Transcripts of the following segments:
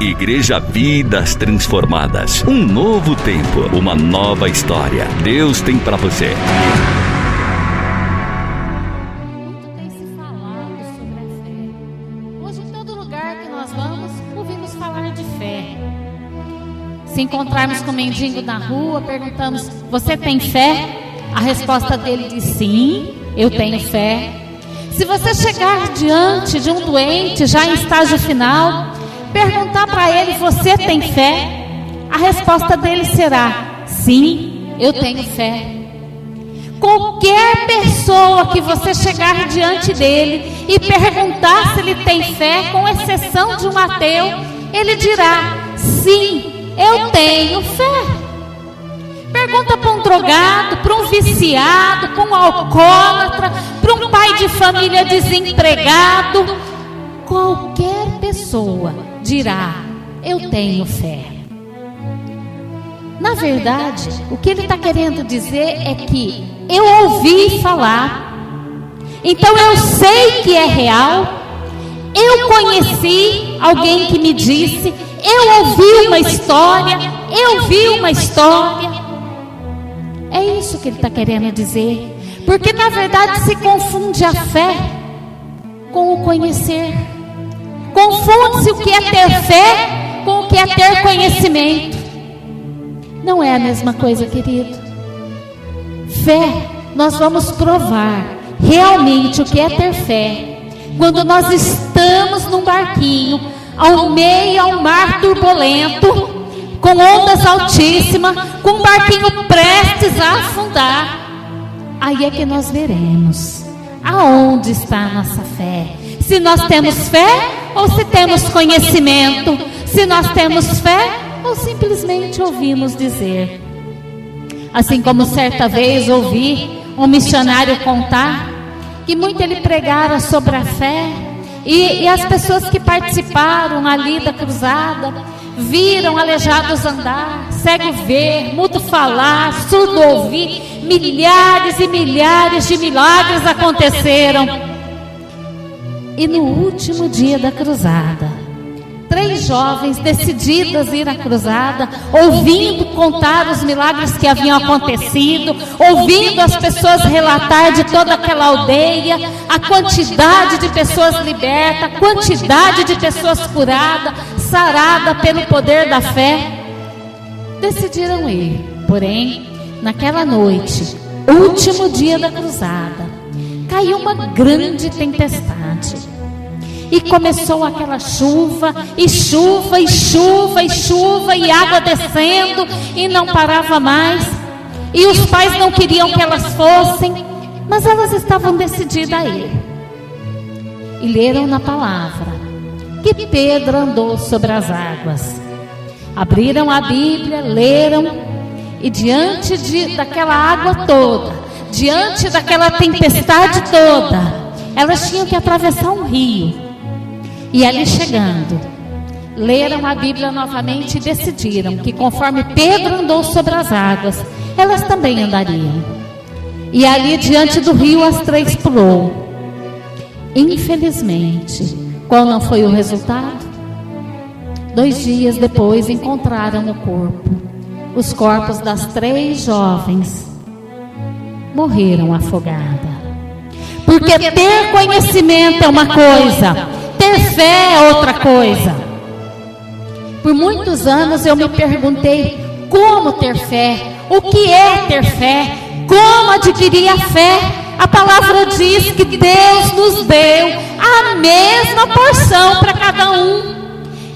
Igreja Vidas Transformadas. Um novo tempo, uma nova história. Deus tem para você. Muito tem se falado sobre a fé. Hoje, em todo lugar que nós vamos, ouvimos falar de fé. Se encontrarmos com um mendigo na rua, perguntamos: você tem fé? A resposta dele diz: sim, eu tenho fé. Se você chegar diante de um doente já em estágio final, perguntar para ele: você tem fé? A resposta dele será: sim, eu tenho fé. Qualquer pessoa que você chegar diante dele e perguntar se ele tem fé, com exceção de um ateu, ele dirá: sim, eu tenho fé. Pergunta para um drogado, para um viciado, para um alcoólatra, para um pai de família desempregado. Qualquer pessoa dirá: eu tenho fé. Na verdade, o que ele está querendo dizer é que eu ouvi falar, então eu sei que é real, eu conheci alguém que me disse, eu ouvi uma história, eu vi uma história. É isso que ele está querendo dizer, porque na verdade se confunde a fé com o conhecer. Confunde-se o que é ter fé com o que é ter conhecimento. Não é a mesma coisa, querido. Fé, nós vamos provar realmente o que é ter fé quando nós estamos num barquinho ao meio ao mar turbulento, com ondas altíssimas, com um barquinho prestes a afundar. Aí é que nós veremos aonde está a nossa fé. Se nós temos fé ou se temos conhecimento. Se nós temos fé ou simplesmente ouvimos dizer. Assim como certa vez ouvi um missionário contar que muito ele pregara sobre a fé, e as pessoas que participaram ali da cruzada viram aleijados andar, cego ver, mudo falar, surdo ouvir. Milhares e milhares de milagres aconteceram. E no último dia da cruzada, 3 jovens decididas a ir à cruzada, ouvindo contar os milagres que haviam acontecido, ouvindo as pessoas relatar de toda aquela aldeia, a quantidade de pessoas libertas, a quantidade de pessoas curadas, saradas pelo poder da fé, decidiram ir. Porém, naquela noite, último dia da cruzada, caiu uma grande tempestade. E começou aquela chuva, e chuva, e chuva, e chuva, e água descendo, e não parava mais. E os pais não queriam que elas fossem, mas elas estavam decididas a ir. E leram na palavra que Pedro andou sobre as águas. Abriram a Bíblia, leram, e diante daquela água toda, diante daquela tempestade toda, elas tinham que atravessar um rio. E ali chegando, leram a Bíblia novamente e decidiram que conforme Pedro andou sobre as águas, elas também andariam. E ali diante do rio as 3 pulou. Infelizmente, qual não foi o resultado? 2 dias depois encontraram o corpo. Os corpos das 3 jovens morreram afogadas. Porque ter conhecimento é uma coisa, ter fé é outra coisa. Por muitos anos eu me perguntei como ter fé, o que é ter fé, como adquirir a fé. A palavra diz que Deus nos deu a mesma porção para cada um.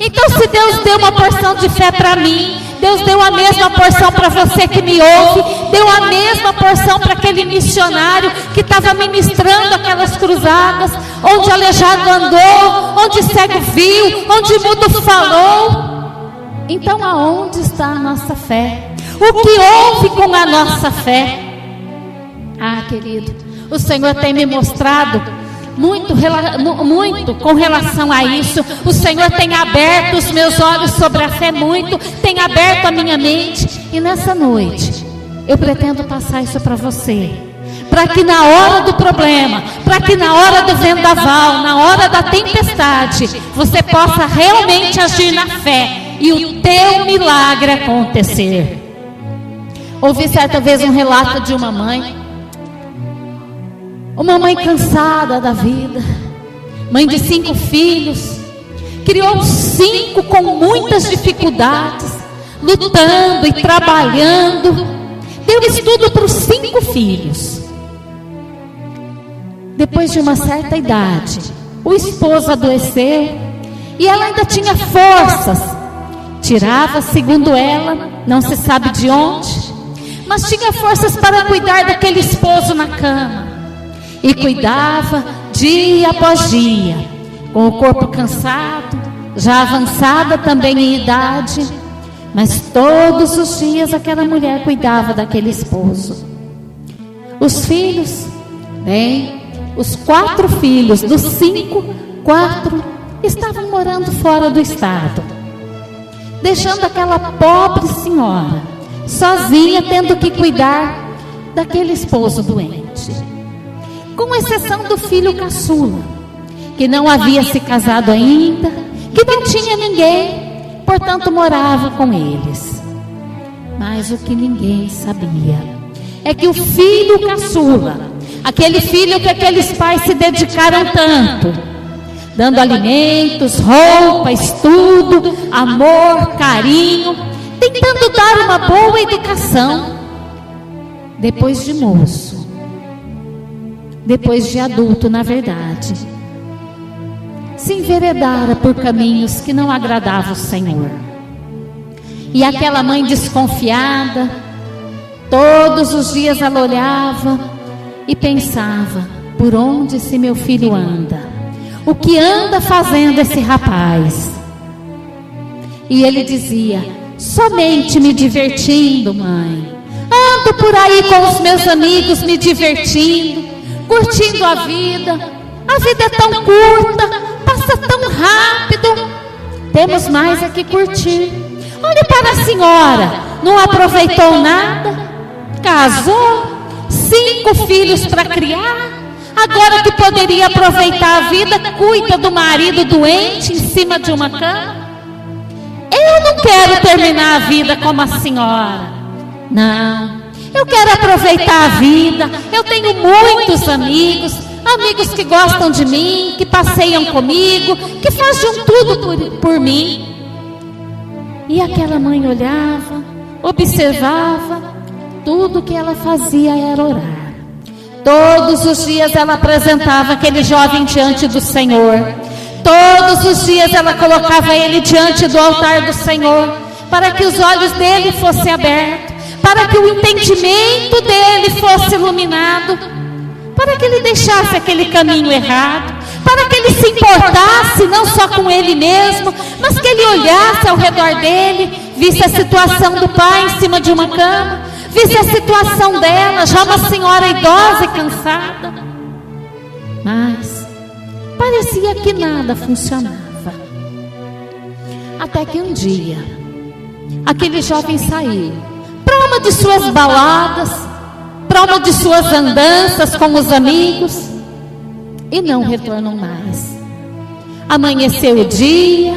Então, se Deus deu uma porção de fé para mim, Deus deu a mesma porção para você que me ouve, deu a mesma porção para aquele missionário que estava ministrando aquelas cruzadas, onde aleijado andou, onde cego viu, onde mudo falou. Então, aonde está a nossa fé? O que houve com a nossa fé? Ah, querido, o Senhor tem me mostrado muito com relação a isso. O Senhor tem aberto os meus olhos sobre a fé muito, tem aberto a minha mente. E nessa noite eu pretendo passar isso para você, para que na hora do problema, para que na hora do vendaval, na hora da tempestade, você possa realmente agir na fé e o teu milagre acontecer. Ouvi certa vez um relato de uma mãe cansada da vida, mãe de 5 filhos, criou 5 com muitas dificuldades, lutando e trabalhando, deu estudo para os 5 filhos. Depois de uma certa idade, o esposo adoeceu e ela ainda tinha forças, tirava, segundo ela, não se sabe de onde, mas tinha forças para cuidar daquele esposo na cama. E cuidava dia após dia, com o corpo cansado, já avançada também em idade, mas todos os dias aquela mulher cuidava daquele esposo. Os filhos, bem, os 4 filhos dos 5, 4 estavam morando fora do estado, deixando aquela pobre senhora sozinha, tendo que cuidar daquele esposo doente. Com exceção do filho caçula, que não havia se casado ainda, que não tinha ninguém, portanto morava com eles. Mas o que ninguém sabia é que o filho caçula, aquele filho que aqueles pais se dedicaram tanto, dando alimentos, roupa, estudo, amor, carinho, tentando dar uma boa educação, depois de moço, depois de adulto, na verdade, se enveredara por caminhos que não agradavam o Senhor. E aquela mãe desconfiada, todos os dias ela olhava e pensava: por onde esse meu filho anda? O que anda fazendo esse rapaz? E ele dizia: somente me divertindo, mãe. Ando por aí com os meus amigos me divertindo, curtindo a vida. A vida é tão curta, passa tão rápido. Temos mais é que curtir. Olhe para a senhora, não aproveitou nada, casou, 5 filhos para criar. Agora que poderia aproveitar a vida, cuida do marido doente em cima de uma cama. Eu não quero terminar a vida como a senhora. Não, eu quero aproveitar a vida. Eu tenho muitos amigos, amigos que gostam de mim, que passeiam comigo, que fazem tudo por mim. E aquela mãe olhava, observava, tudo que ela fazia era orar. Todos os dias ela apresentava aquele jovem diante do Senhor. Todos os dias ela colocava ele diante do altar do Senhor, para que os olhos dele fossem abertos, para que o entendimento dele fosse iluminado, para que ele deixasse aquele caminho errado, para que ele se importasse não só com ele mesmo, mas que ele olhasse ao redor dele, visse a situação do pai em cima de uma cama, visse a situação dela, já uma senhora idosa e cansada. Mas parecia que nada funcionava. Até que um dia, aquele jovem saiu para uma de suas baladas, para uma de suas andanças com os amigos, e não retornou mais. Amanheceu o dia,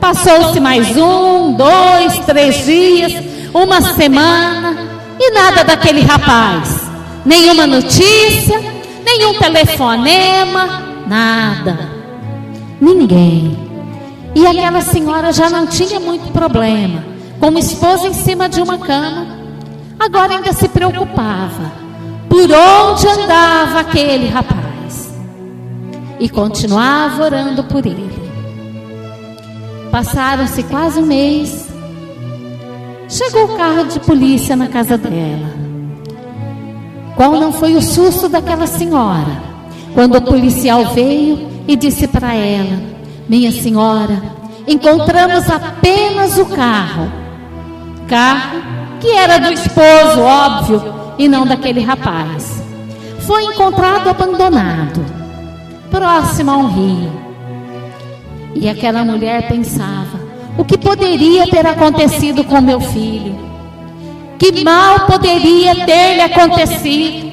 passou-se mais 1, 2, 3 dias, uma semana, e nada daquele rapaz. Nenhuma notícia, nenhum telefonema, nada. Ninguém. E aquela senhora já não tinha muito problema com uma esposa em cima de uma cama. Agora ainda se preocupava por onde andava aquele rapaz. E continuava orando por ele. Passaram-se quase um mês. Chegou o carro de polícia na casa dela. Qual não foi o susto daquela senhora quando o policial veio e disse para ela: minha senhora, encontramos apenas o carro que era do esposo, óbvio, e não daquele rapaz. Foi encontrado abandonado, próximo a um rio. E aquela mulher pensava: o que poderia ter acontecido com meu filho? Que mal poderia ter lhe acontecido?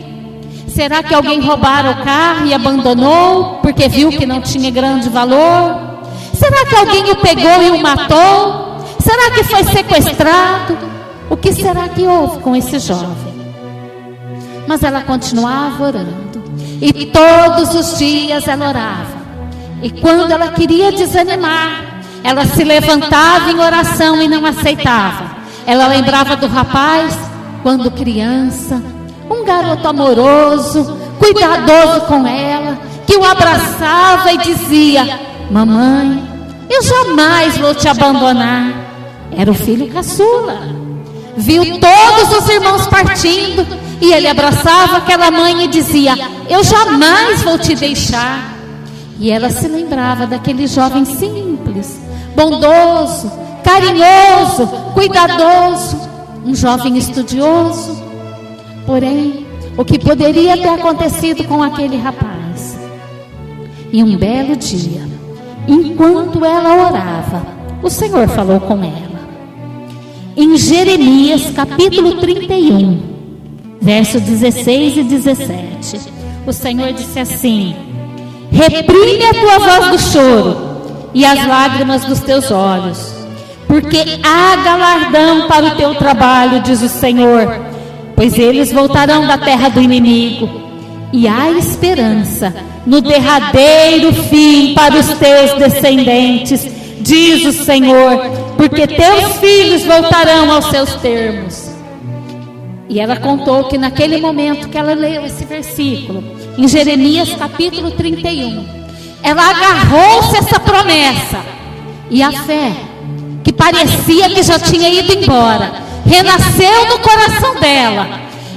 será que alguém roubara o carro e abandonou porque viu que não tinha grande valor? Será que alguém o pegou e o matou? Será que foi sequestrado? O que será que houve com esse jovem? Mas ela continuava orando, e todos os dias ela orava. E quando ela queria desanimar, ela se levantava em oração e não aceitava. Ela lembrava do rapaz, quando criança, um garoto amoroso, cuidadoso com ela, que o abraçava e dizia: mamãe, eu jamais vou te abandonar. Era o filho caçula. Viu todos os irmãos partindo, e ele abraçava aquela mãe e dizia: eu jamais vou te deixar. E ela se lembrava daquele jovem simples, bondoso, carinhoso, cuidadoso, um jovem estudioso. Porém, o que poderia ter acontecido com aquele rapaz? E um belo dia, enquanto ela orava, o Senhor falou com ela. Em Jeremias capítulo 31, verso 16 e 17, o Senhor disse assim: reprime a tua voz do choro e as lágrimas dos teus olhos, porque há galardão para o teu trabalho, diz o Senhor, pois eles voltarão da terra do inimigo, e há esperança no derradeiro fim para os teus descendentes, diz o Senhor, porque teus filhos voltarão aos seus termos. E ela contou que naquele momento que ela leu esse versículo, em Jeremias capítulo 31, ela agarrou-se a essa promessa, e a fé, que parecia que já tinha ido embora, renasceu no coração dela,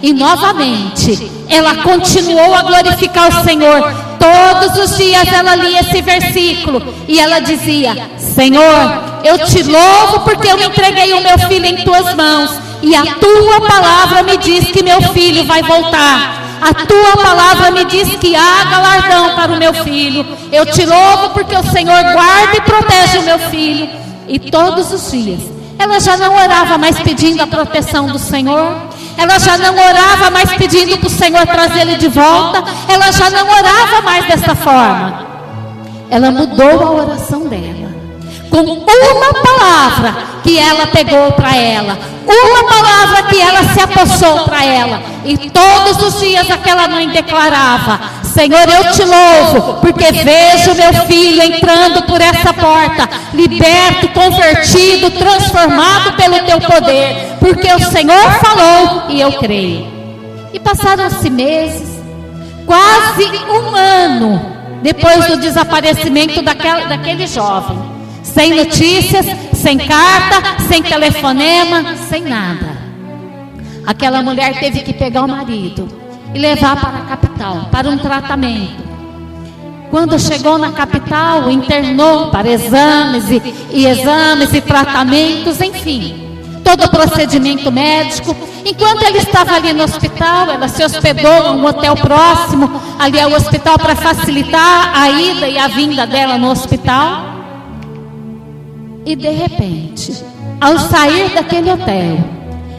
e novamente ela continuou a glorificar o Senhor. Todos os dias ela lia esse versículo e ela dizia: Senhor, eu te louvo porque eu entreguei o meu filho em tuas mãos, e a tua palavra me diz que meu filho vai voltar. A tua palavra me diz que há galardão para o meu filho. Eu te louvo porque o Senhor guarda e protege o meu filho. E todos os dias ela já não orava mais pedindo a proteção do Senhor, ela já não orava mais pedindo para o Senhor trazer ele de volta, ela já não orava mais dessa forma. Ela mudou a oração dela com uma palavra que ela pegou para ela, uma palavra que ela se apossou para ela. E todos os dias aquela mãe declarava: Senhor, eu te louvo porque vejo meu filho entrando por essa porta, liberto, convertido, transformado pelo teu poder, porque o Senhor falou e eu creio. E passaram-se meses, quase um ano depois do desaparecimento daquele jovem, sem notícias, sem carta, sem telefonema, sem nada. Aquela mulher teve que pegar o marido e levar para a capital, para um tratamento. Quando chegou na capital, internou para exames e tratamentos, enfim, todo o procedimento médico. Enquanto ele estava ali no hospital, ela se hospedou em um hotel próximo, ali ao hospital, para facilitar a ida e a vinda dela no hospital. E de repente, ao sair daquele hotel,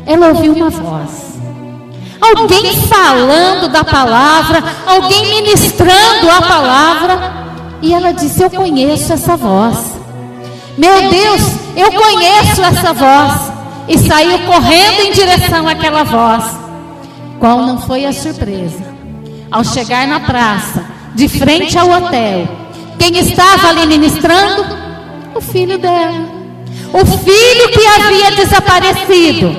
ela ouviu uma voz, alguém falando da palavra, alguém ministrando a palavra. E ela disse: eu conheço essa voz, meu Deus, eu conheço essa voz. E saiu correndo em direção àquela voz. Qual não foi a surpresa? Ao chegar na praça, de frente ao hotel, quem estava ali ministrando? O filho dela, o filho que havia desaparecido,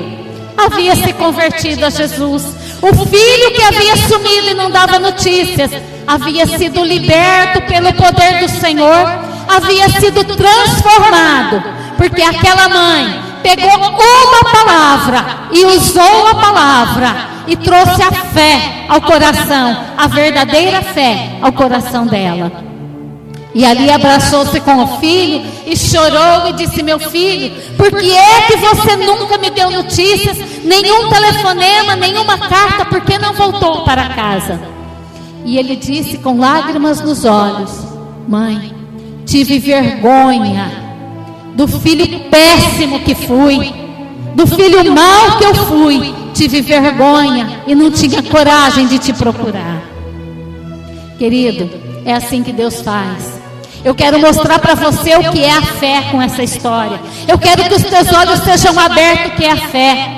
havia se convertido a Jesus. O filho que havia sumido e não dava notícias, havia sido liberto pelo poder do Senhor, havia sido transformado, porque aquela mãe pegou uma palavra e usou a palavra e trouxe a fé ao coração, a verdadeira fé ao coração dela. E ali abraçou-se com o filho e chorou e disse: meu filho, por que é que você nunca me deu notícias, nenhum telefonema, nenhuma carta, por que não voltou para casa? E ele disse com lágrimas nos olhos: mãe, tive vergonha do filho péssimo que fui, do filho mau que eu fui, tive vergonha e não tinha coragem de te procurar. Querido, é assim que Deus faz. Eu quero mostrar para você o que é a fé com essa história. Eu quero que os teus olhos sejam abertos, o que é a fé.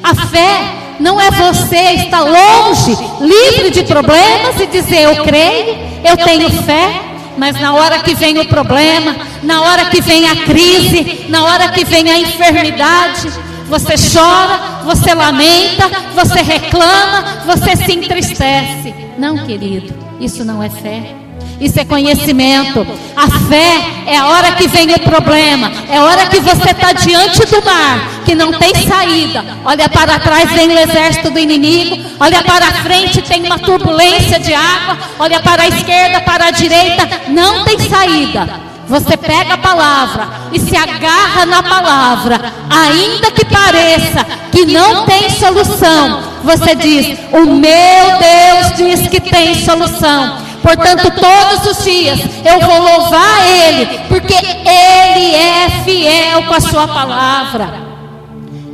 A fé não é você estar longe, livre de problemas e dizer: eu creio, eu tenho fé. Mas na hora que vem o problema, na hora que vem a crise, na hora que vem a enfermidade, você chora, você lamenta, você reclama, você se entristece. Não, querido, isso não é fé. Isso é conhecimento. A fé é a hora que vem o problema, é a hora que você está diante do mar, que não tem saída. Olha para trás, vem o exército do inimigo. Olha para a frente, tem uma turbulência de água. Olha para a esquerda, para a direita, não tem saída. Você pega a palavra e se agarra na palavra, ainda que pareça que não tem solução. Você diz: o meu Deus diz que tem solução. Portanto, todos os dias eu vou louvar Ele, porque Ele é fiel com a sua palavra.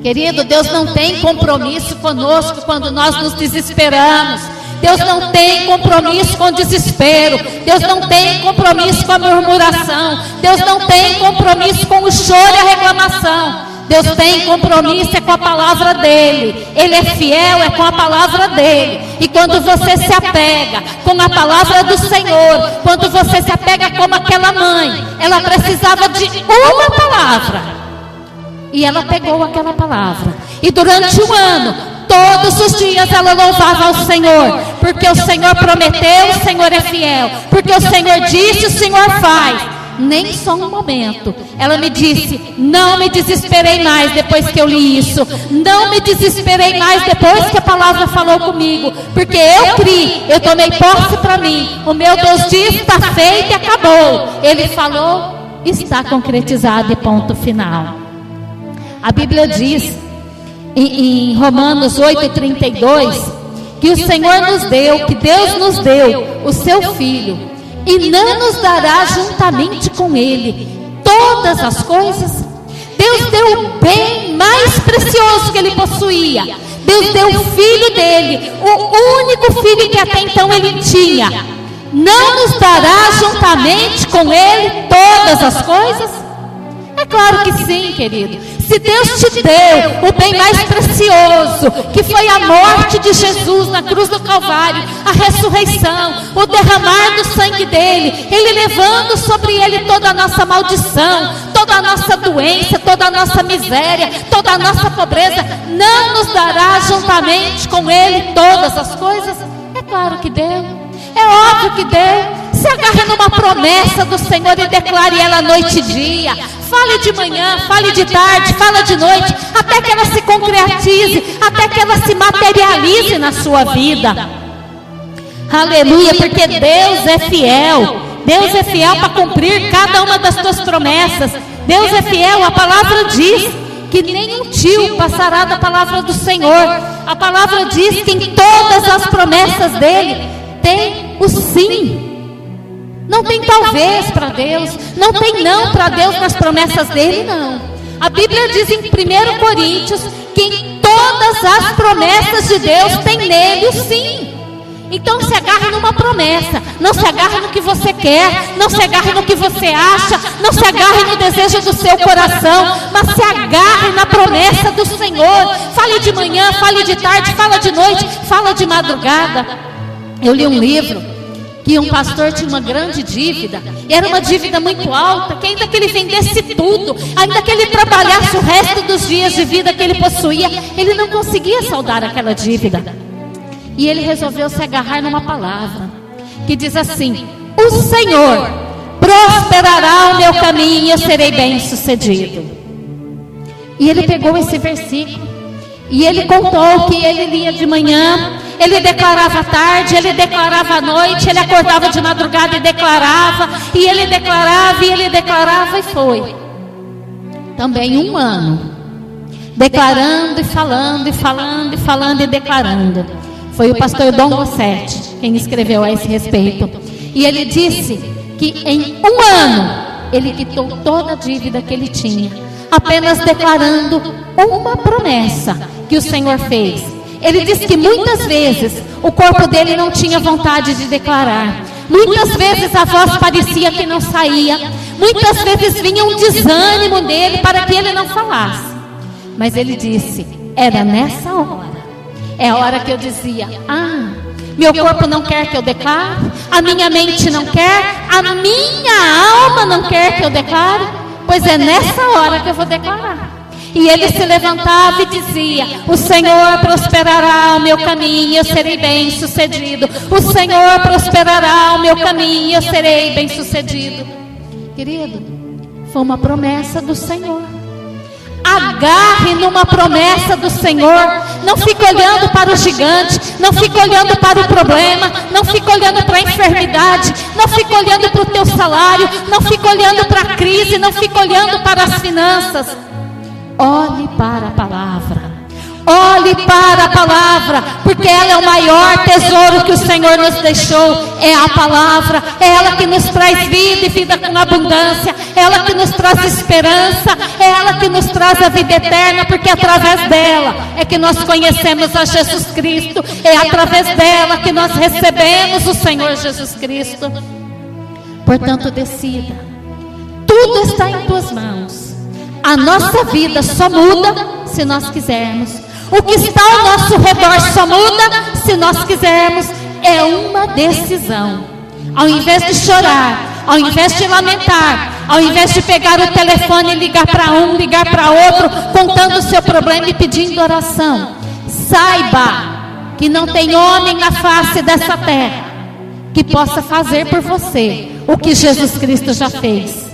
Querido, Deus não tem compromisso conosco quando nós nos desesperamos. Deus não tem compromisso com o desespero. Deus não tem compromisso com a murmuração. Deus não tem compromisso com o choro e a reclamação. Deus tem compromisso com a palavra dele. Ele é fiel, é com a palavra dele. E quando você se apega com a palavra do Senhor, quando você se apega como aquela mãe, ela precisava de uma palavra, e ela pegou aquela palavra, e durante um ano, todos os dias ela louvava ao Senhor, porque o Senhor prometeu, o Senhor é fiel, porque o Senhor disse, o Senhor faz. Nem só um momento ela me disse: não me desesperei mais depois que eu li isso, não me desesperei mais depois que a palavra falou comigo, porque eu criei, eu tomei posse para mim. O meu Deus disse: está feito e acabou. Ele falou, está concretizado e ponto final. A Bíblia diz em Romanos 8:32 que o Senhor nos deu, que Deus nos deu o seu Filho, e não nos dará juntamente com Ele todas as coisas. Deus deu o bem mais precioso que Ele possuía. Deus deu o Filho dele, o único Filho que até então Ele tinha. Não nos dará juntamente com Ele todas as coisas? É claro que sim, querido. Se Deus te deu o bem mais precioso, que foi a morte de Jesus na cruz do Calvário, a ressurreição, o derramar do sangue dele, Ele levando sobre Ele toda a nossa maldição, toda a nossa doença, toda a nossa miséria, toda a nossa pobreza, não nos dará juntamente com Ele todas as coisas? É claro que deu, é óbvio que deu. Se agarre numa promessa do Senhor e declare ela noite e dia. Fale de manhã, fale de tarde, fale de noite, até que ela se concretize, até que ela se materialize na sua vida. Aleluia, porque Deus é fiel. Deus é fiel para cumprir cada uma das tuas promessas. Deus é fiel, a palavra diz que nem um tio passará da palavra do Senhor. A palavra diz que em todas as promessas dele tem o sim. Não tem talvez para Deus, não tem não para Deus nas promessas dele, não. A Bíblia diz em 1 Coríntios que em todas as promessas de Deus tem nele o sim. Então se agarre numa promessa, não se agarre no que você quer, não se agarre no que você acha, não se agarre no desejo do seu coração, mas se agarre na promessa do Senhor. Fale de manhã, fale de tarde, fala de noite, fala de madrugada. Eu li um livro que um pastor tinha uma grande dívida, e era uma dívida muito alta, que ainda que ele vendesse tudo, ainda que ele trabalhasse o resto dos dias de vida que ele possuía, ele não conseguia saldar aquela dívida. E ele resolveu se agarrar numa palavra, que diz assim: o Senhor prosperará o meu caminho e eu serei bem sucedido. E ele pegou esse versículo, e ele contou que ele lia de manhã, ele declarava à tarde, ele declarava à noite, ele acordava de madrugada e declarava, e ele declarava, e foi. Também um ano, declarando e falando, e falando, e falando, e declarando. Foi o pastor Dom Rossetti quem escreveu a esse respeito. E ele disse que em um ano, ele quitou toda a dívida que ele tinha. apenas declarando uma promessa que o Senhor fez. Ele disse que muitas vezes o corpo dele não tinha vontade de declarar. Muitas vezes a voz parecia que não saía. Muitas vezes vinha um desânimo nele para que ele não falasse. Mas ele disse, era nessa hora. É a hora que eu dizia, meu corpo não quer que eu declare, a minha mente não quer, a minha alma não quer que eu declare, pois é nessa hora que eu vou declarar. E ele se levantava e dizia, o Senhor prosperará o meu caminho e eu serei bem sucedido. O Senhor prosperará o meu caminho e eu serei bem sucedido. Querido, foi uma promessa do Senhor. Agarre numa promessa do Senhor. Não fique olhando para o gigante, não fique olhando para o problema, não fique olhando para a enfermidade, não fique olhando para o teu salário, não fique olhando para a crise, não fique olhando para as finanças. Olhe para a palavra. Olhe para a palavra, porque ela é o maior tesouro que o Senhor nos deixou. É a palavra, é ela que nos traz vida e vida com abundância, é ela que nos traz esperança, é ela que nos traz a vida eterna, porque através dela é que nós conhecemos a Jesus Cristo, é através dela que nós recebemos o Senhor Jesus Cristo. Portanto, decida, tudo está em tuas mãos. A nossa vida só muda se nós quisermos. O que está ao nosso redor só muda se nós quisermos. É uma decisão. Ao invés de chorar, ao invés de lamentar, ao invés de pegar o telefone e ligar para um, ligar para outro, contando o seu problema e pedindo oração, saiba que não tem homem na face dessa terra que possa fazer por você o que Jesus Cristo já fez.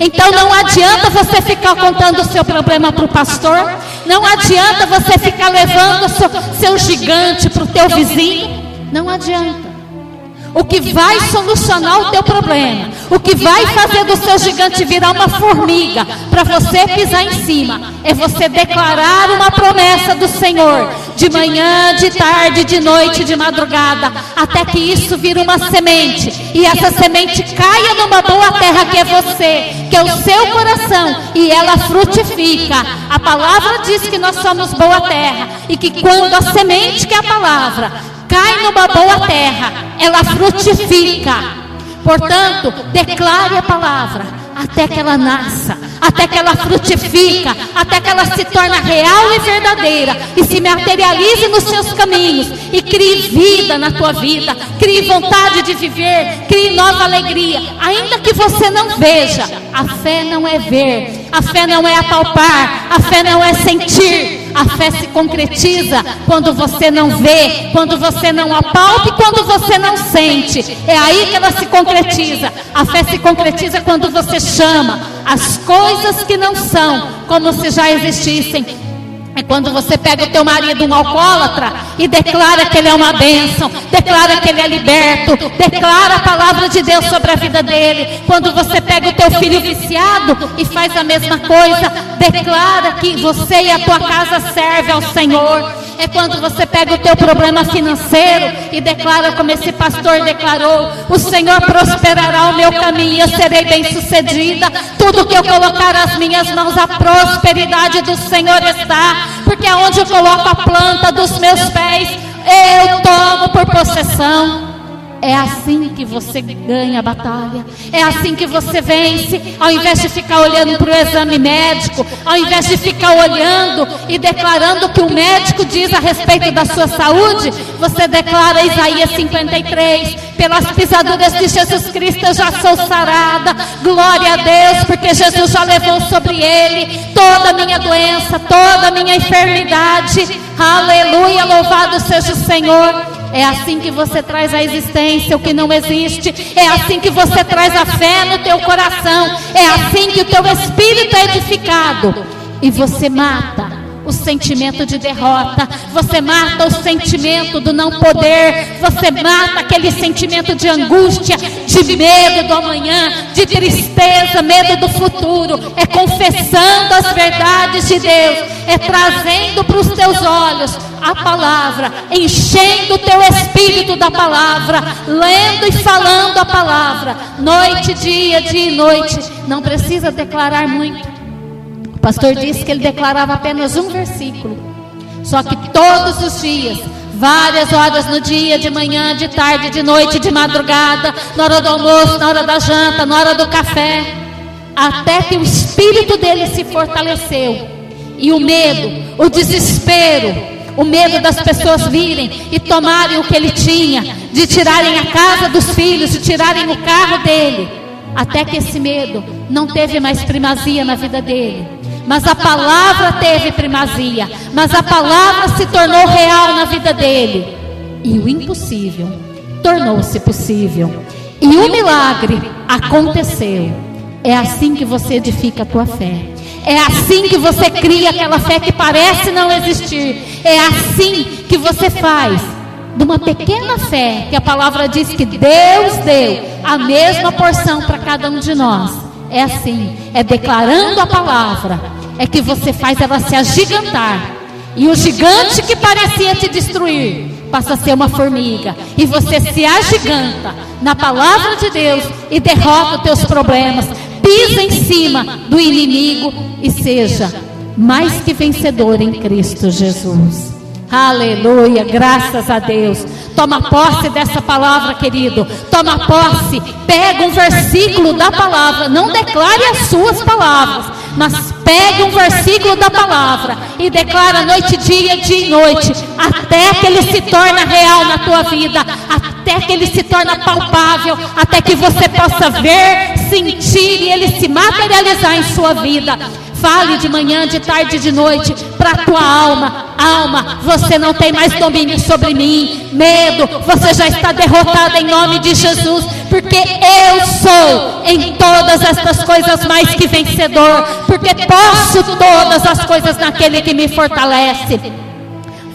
Então não adianta você ficar contando o seu problema para o pastor. Não adianta você ficar levando o seu gigante para o teu vizinho. Não adianta. O que vai solucionar o teu problema, o que vai fazer do seu gigante virar uma formiga para você pisar em cima, é você declarar uma promessa do Senhor, de manhã, de tarde, de noite, de madrugada, até que isso vira uma semente, e essa semente caia numa boa terra que é você, que é o seu coração, e ela frutifica. A palavra diz que nós somos boa terra, e que quando a semente, que é a palavra, cai numa boa terra, ela frutifica. Portanto, declare a palavra até que ela nasça, até que ela frutifica, até que ela se torne real e verdadeira e se materialize nos seus caminhos e crie vida na tua vida, crie vontade de viver, crie nova alegria. Ainda que você não veja, a fé não é ver, a fé não é apalpar, a fé não é sentir. A fé se concretiza quando você não vê, quando você não apalpa e quando você não sente. É aí que ela se concretiza. A fé se concretiza quando você chama as coisas que não são como se já existissem. É quando você pega o teu marido, um alcoólatra, e declara que ele é uma bênção, declara que ele é liberto, declara a palavra de Deus sobre a vida dele. Quando você pega o teu filho viciado e faz a mesma coisa, declara que você e a tua casa servem ao Senhor. É quando você pega o teu problema financeiro e declara como esse pastor declarou: o Senhor prosperará o meu caminho, eu serei bem sucedida. Tudo que eu colocar as minhas mãos, a prosperidade do Senhor está, porque aonde eu coloco a planta dos meus pés, eu tomo por possessão. É assim que você ganha a batalha, é assim que você vence. Ao invés de ficar olhando para o exame médico, ao invés de ficar olhando e declarando o que o médico diz a respeito da sua saúde, você declara Isaías 53, pelas pisaduras de Jesus Cristo eu já sou sarada. Glória a Deus, porque Jesus já levou sobre ele toda a minha doença, toda a minha enfermidade. Aleluia, louvado seja o Senhor. É assim que você traz à existência o que não existe. É assim que você traz a fé no teu coração. É assim que o teu espírito é edificado. E você mata o sentimento de derrota. Você mata o sentimento do não poder. Você mata aquele sentimento de angústia, de medo do amanhã, de tristeza, medo do futuro. É confessando as verdades de Deus. É trazendo para os teus olhos a palavra, enchendo o teu espírito da palavra, lendo e falando a palavra, noite, dia e noite. Não precisa declarar muito. O pastor disse que ele declarava apenas um versículo. Só que todos os dias, várias horas no dia, de manhã, de tarde, de noite, de madrugada, na hora do almoço, na hora da janta, na hora do café, até que o espírito dele se fortaleceu. E o medo, o desespero, o medo das pessoas virem e tomarem o que ele tinha, de tirarem a casa dos filhos, de tirarem o carro dele, até que esse medo não teve mais primazia na vida dele. Mas a palavra teve primazia, mas a palavra se tornou real na vida dele. E o impossível tornou-se possível. E o milagre aconteceu. É assim que você edifica a tua fé. É assim que você cria aquela fé que parece não existir. É assim que você faz de uma pequena fé, que a palavra diz que Deus deu a mesma porção para cada um de nós. É assim, é declarando a palavra, é que você faz ela se agigantar. E o gigante que parecia te destruir passa a ser uma formiga. E você se agiganta na palavra de Deus e derrota os teus problemas. Pisa em cima do inimigo e seja mais que vencedor em Cristo Jesus. Aleluia, graças a Deus. Toma posse dessa palavra, querido. Toma posse, pega um versículo da palavra. Não declare as suas palavras, mas pegue um versículo da palavra e declara noite e dia e noite, até que ele se torne real na tua vida, até que ele se torne palpável, até que você possa ver, sentir e ele se materializar em sua vida. Fale de manhã, de tarde e de noite para a tua alma. Alma, você não tem mais domínio sobre mim. Medo, você já está derrotada em nome de Jesus, porque eu sou em todas estas coisas mais que vencedor, porque posso todas as coisas naquele que me fortalece.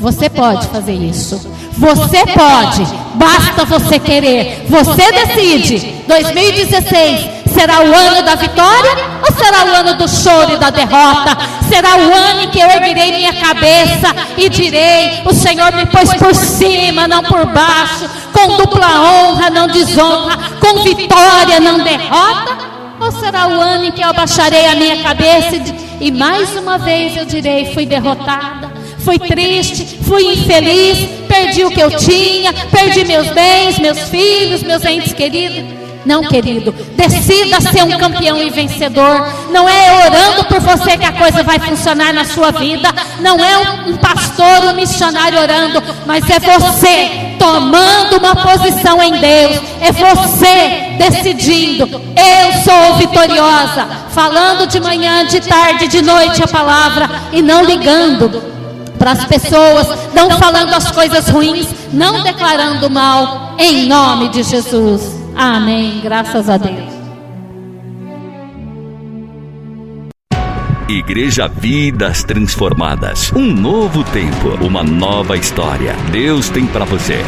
Você pode fazer isso. Você pode, basta você querer. Você decide. 2016 será o ano da vitória ou será o ano do choro e da derrota? Será o ano em que eu erguerei minha cabeça e direi: o Senhor me pôs por cima, não por baixo, com dupla honra, não desonra, com vitória, não derrota? Ou será o ano em que eu abaixarei a minha cabeça e mais uma vez eu direi: fui derrotada, fui triste, fui infeliz, perdi o que eu tinha, perdi meus bens, meus filhos, meus entes queridos? Não, querido, decida ser um campeão e vencedor. Não é orando por você que a coisa vai funcionar na sua vida. Não é um pastor, um missionário orando, mas é você tomando uma posição em Deus. É você decidindo: eu sou vitoriosa, falando de manhã, de tarde, de noite a palavra e não ligando para as pessoas, não falando as coisas ruins, não declarando mal, em nome de Jesus. Amém, graças a Deus. Igreja Vidas Transformadas. Um novo tempo, uma nova história. Deus tem para você.